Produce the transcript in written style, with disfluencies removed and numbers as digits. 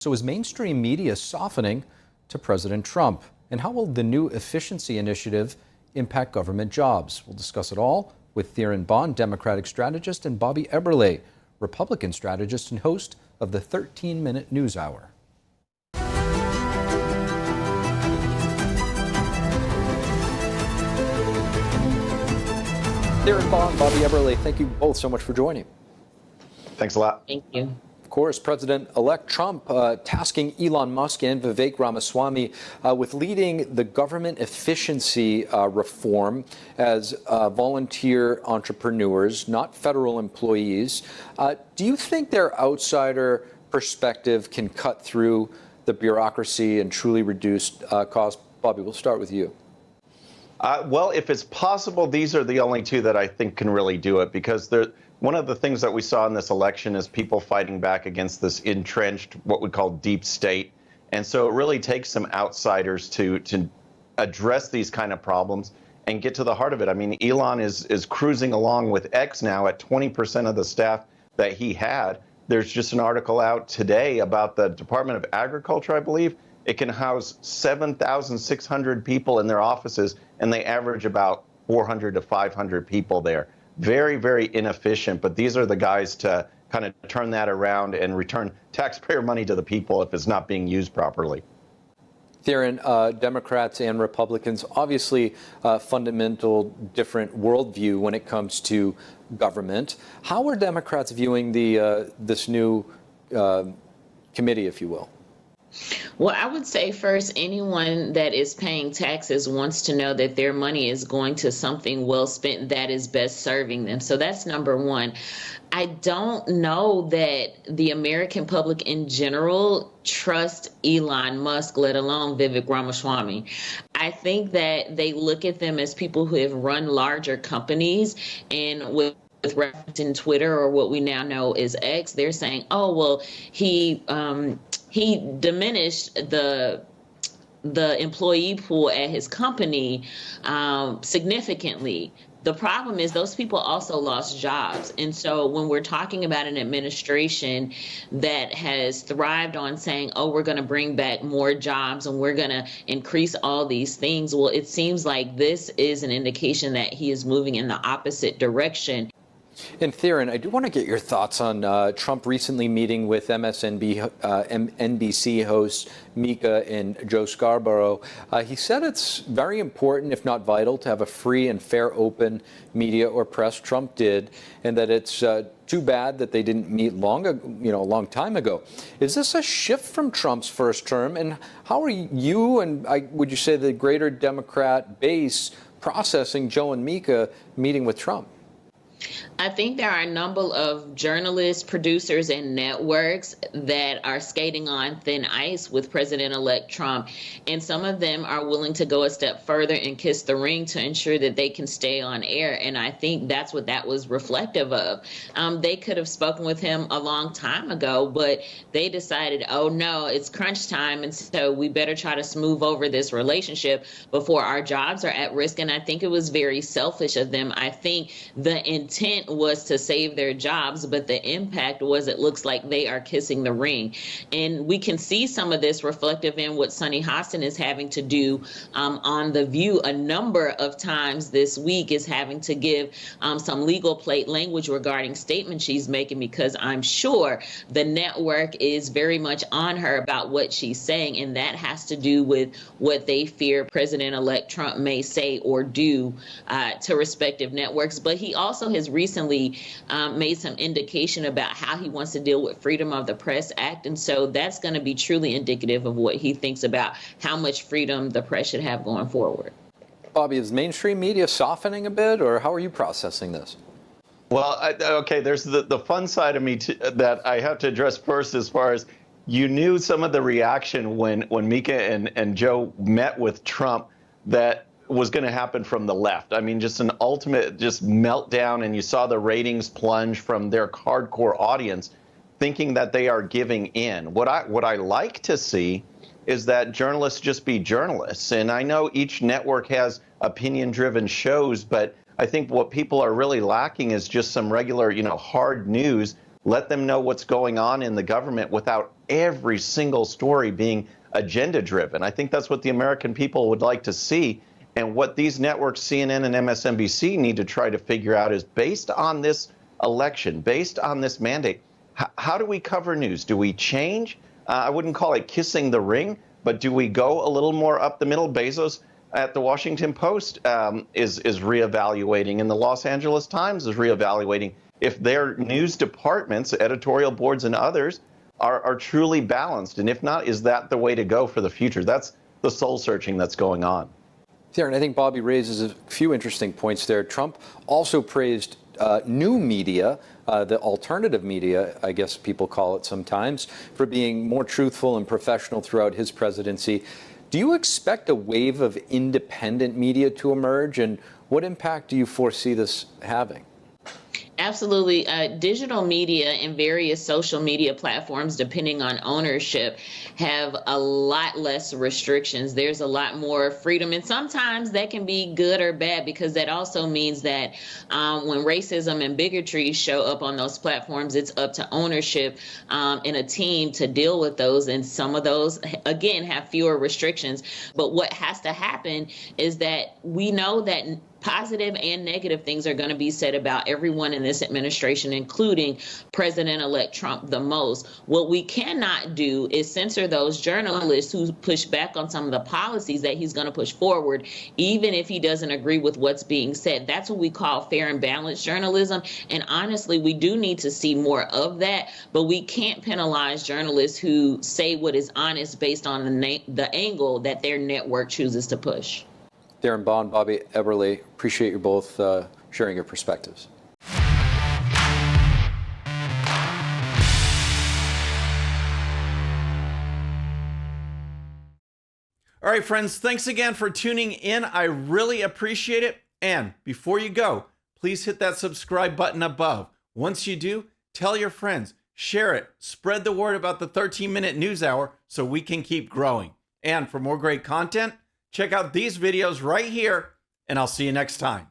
So is mainstream media softening to President Trump? And how will the new efficiency initiative impact government jobs? We'll discuss it all with Theron Bond, Democratic strategist, and Bobby Eberle, Republican strategist and host of the 13-Minute News Hour. Theron Bond, Bobby Eberle, thank you both so much for joining. Thanks a lot. Thank you. Of course, President-elect Trump tasking Elon Musk and Vivek Ramaswamy with leading the government efficiency reform as volunteer entrepreneurs, not federal employees. Do you think their outsider perspective can cut through the bureaucracy and truly reduce costs? Bobby, we'll start with you. Well, if it's possible, these are the only two that I think can really do it, because one of the things that we saw in this election is people fighting back against this entrenched, what we call deep state. And so it really takes some outsiders to address these kind of problems and get to the heart of it. I mean, Elon is cruising along with X now at 20% of the staff that he had. There's just an article out today about the Department of Agriculture, I believe. It can house 7,600 people in their offices, and they average about 400 to 500 people there. Very, very inefficient, but these are the guys to kind of turn that around and return taxpayer money to the people if it's not being used properly. Theron, Democrats and Republicans, obviously fundamental different worldview when it comes to government. How are Democrats viewing this new committee, if you will? Well, I would say first, anyone that is paying taxes wants to know that their money is going to something well spent that is best serving them. So that's number one. I don't know that the American public in general trust Elon Musk, let alone Vivek Ramaswamy. I think that they look at them as people who have run larger companies, and with reference in Twitter, or what we now know is X, they're saying, oh, well, he diminished the employee pool at his company significantly. The problem is those people also lost jobs. And so when we're talking about an administration that has thrived on saying, oh, we're going to bring back more jobs and we're going to increase all these things, well, it seems like this is an indication that he is moving in the opposite direction. And Theron, I do want to get your thoughts on Trump recently meeting with MSNBC hosts Mika and Joe Scarborough. He said it's very important, if not vital, to have a free and fair, open media or press. Trump did, and that it's too bad that they didn't meet a long time ago. Is this a shift from Trump's first term? And how are you and would you say the greater Democrat base processing Joe and Mika meeting with Trump? I think there are a number of journalists, producers, and networks that are skating on thin ice with President-elect Trump. And some of them are willing to go a step further and kiss the ring to ensure that they can stay on air. And I think that's what that was reflective of. They could have spoken with him a long time ago, but they decided, oh, no, it's crunch time. And so we better try to smooth over this relationship before our jobs are at risk. And I think it was very selfish of them. I think the intent was to save their jobs, but the impact was it looks like they are kissing the ring. And we can see some of this reflective in what Sunny Hostin is having to do on The View a number of times this week, is having to give some legal plate language regarding statements she's making, because I'm sure the network is very much on her about what she's saying, and that has to do with what they fear President-elect Trump may say or do to respective networks. But he also has recently made some indication about how he wants to deal with Freedom of the Press Act. And so that's going to be truly indicative of what he thinks about how much freedom the press should have going forward. Bobby, is mainstream media softening a bit, or how are you processing this? Well, okay, there's the fun side of me that I have to address first, as far as you knew some of the reaction when Mika and Joe met with Trump that was going to happen from the left. I mean, just an ultimate meltdown, and you saw the ratings plunge from their hardcore audience, thinking that they are giving in. What I like to see is that journalists just be journalists. And I know each network has opinion-driven shows, but I think what people are really lacking is just some regular, hard news. Let them know what's going on in the government without every single story being agenda driven. I think that's what the American people would like to see. And what these networks, CNN and MSNBC, need to try to figure out is, based on this election, based on this mandate, how do we cover news? Do we change? I wouldn't call it kissing the ring, but do we go a little more up the middle? Bezos at the Washington Post is reevaluating, and the Los Angeles Times is reevaluating if their news departments, editorial boards, and others are truly balanced. And if not, is that the way to go for the future? That's the soul searching that's going on. Darren, I think Bobby raises a few interesting points there. Trump also praised new media, the alternative media, I guess people call it sometimes, for being more truthful and professional throughout his presidency. Do you expect a wave of independent media to emerge, and what impact do you foresee this having? Absolutely. Digital media and various social media platforms, depending on ownership, have a lot less restrictions. There's a lot more freedom, and sometimes that can be good or bad, because that also means that when racism and bigotry show up on those platforms, it's up to ownership and a team to deal with those. And some of those, again, have fewer restrictions. But what has to happen is that we know that positive and negative things are going to be said about everyone in this administration, including President-elect Trump the most. What we cannot do is censor those journalists who push back on some of the policies that he's going to push forward, even if he doesn't agree with what's being said. That's what we call fair and balanced journalism. And honestly, we do need to see more of that, but we can't penalize journalists who say what is honest based on the angle that their network chooses to push. Darren Bond, Bobby Eberle, appreciate you both sharing your perspectives. All right, friends, thanks again for tuning in. I really appreciate it. And before you go, please hit that subscribe button above. Once you do, tell your friends, share it, spread the word about the 13-minute news hour so we can keep growing. And for more great content, check out these videos right here, and I'll see you next time.